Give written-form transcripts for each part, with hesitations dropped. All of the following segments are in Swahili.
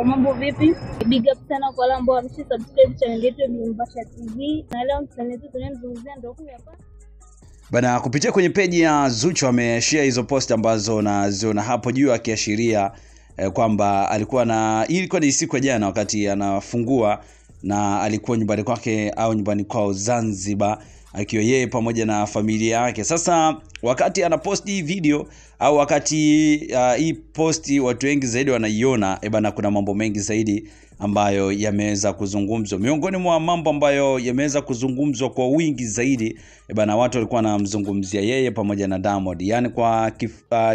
Mambo vipi? Big up sana kwa wale ambao wamesubscribe channel yetu ya Mbasha TV. Na leo msanii wetu tunamzungumzia ndio huyu hapa. Bana, kupitia kwenye page ya Zuchu ameshare hizo post ambazo naziona hapo juu akiashiria kwamba ilikuwa ni siku ya jana wakati anafungua na alikuwa nyumbani kwake au nyumbani kwao Zanzibar akiwa yeye pamoja na familia yake. Sasa wakati anaposti hii video au wakati hii posti watu wengi zaidi wanaiona, bana, kuna mambo mengi zaidi ambayo yameweza kuzungumzwa. Miongoni mwa mambo ambayo yameweza kuzungumzwa kwa wingi zaidi, bana, watu walikuwa wanamzungumzia yeye pamoja na Diamond. Yaani kwa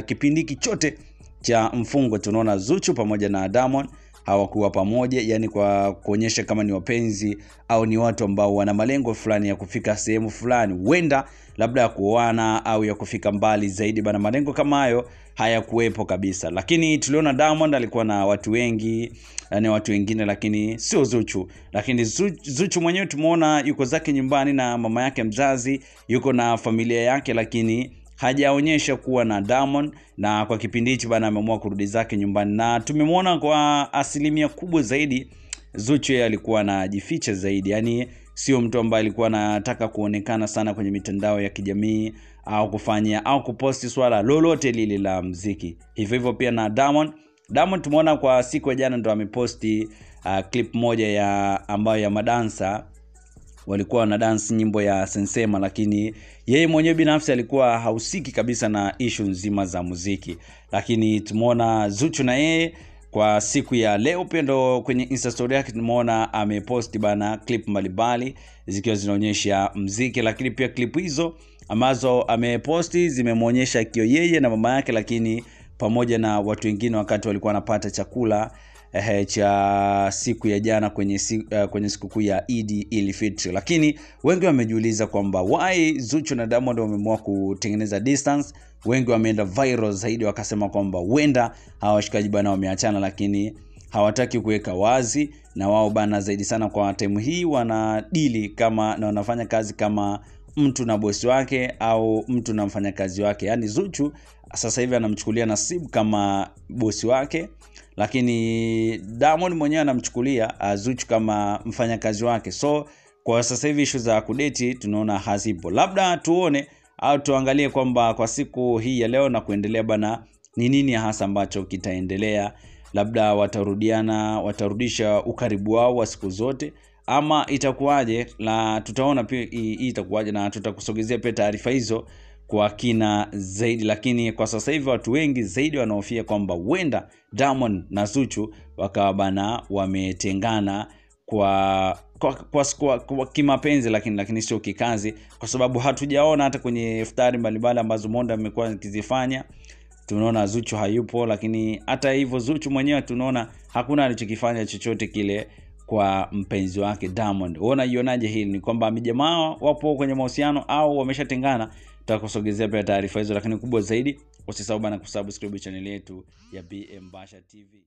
kipindi chote cha mfungo tunaona Zuchu pamoja na Diamond hawakuwa pamoja, yani kwa kuonyesha kama ni wapenzi au ni watu ambao wana malengo fulani ya kufika sehemu fulani, huenda labda ya kuoana au ya kufika mbali zaidi. Bana, malengo kama hayo hayakuwepo kabisa. Lakini tuliona Diamond alikuwa na watu wengi, yani watu wengine, lakini sio Zuchu. Lakini Zuchu mwenyewe tumeona yuko zake nyumbani na mama yake mzazi, yuko na familia yake, lakini hajaonyesha kuwa na Diamond. Na kwa kipindi hicho bana ameamua kurudi zake nyumbani, na tumemwona kwa asilimia kubwa zaidi Zuchu yeye alikuwa anajificha zaidi. Yani sio mtu ambaye alikuwa anataka kuonekana sana kwenye mitandao ya kijamii au kufanya au kuposti swala lolote lile la muziki. Hivyo pia na Diamond tumeona kwa siku ya jana ndo ameposti clip moja ambayo ya madansa walikuwa na dance nyimbo ya Sensema, lakini yeye mwenyewe binafsi alikuwa hausiki kabisa na issue nzima za muziki. Lakini tumeona Zuchu na yeye kwa siku ya leo pia ndo kwenye Insta story yake tumeona ameposti bana clip mbalimbali zikiwa zinaonyesha muziki. Lakini pia clip hizo ambazo ameposti zimemuonyesha kio yeye na mama yake, lakini pamoja na watu wengine wakati walikuwa wanapata chakula cha siku ya jana kwenye sikukuu ya Eid al-Fitr. Lakini wengi wamejiuliza kwamba why Zuchu na Diamond wameamua kutengeneza distance. Wengi wameenda viral zaidi wakasema kwamba huenda hawashikaji bana wameachana, lakini hawataki kuweka wazi. Na wao bana zaidi sana kwa time hii wanadili kama na wanafanya kazi kama mtu na bosi wake au mtu na mfanyakazi wake. Yani Zuchu sasa hivi anamchukulia Nasibu kama bosi wake, lakini Diamond mwenyewe anamchukulia Zuchu kama mfanyakazi wake. So kwa sasa hivi issue za kudeti tunaona hazipo. Labda tuone au tuangalie kwamba kwa siku hii ya leo na kuendelea bana ni nini hasa ambacho kitaendelea. Labda watarudisha ukaribu wao wa siku zote ama itakuwaje, na tutaona pia hii itakuwaje, na tutakusogezea pia taarifa hizo kwa kina zaidi. Lakini kwa sasa hivi watu wengi zaidi wanahofia kwamba huenda Diamond na Zuchu wakawa bana wametengana kwa kimapenzi, lakini sio kikazi, kwa sababu hatujaona hata kwenye iftari mbalimbali ambazo Monda amekuwa akizifanya. Tunaona Zuchu hayupo, lakini hata hivyo Zuchu mwenyewe tunaona hakuna alichokifanya chochote kile kwa mpenzi wake Diamond. Unaionaje hili? Ni kwamba jamaa wapo kwenye mahusiano au wameshatengana? Tutakusogezea pia taarifa hizo, lakini kubwa zaidi usisahau bana kusubscribe channel yetu ya Mbasha TV.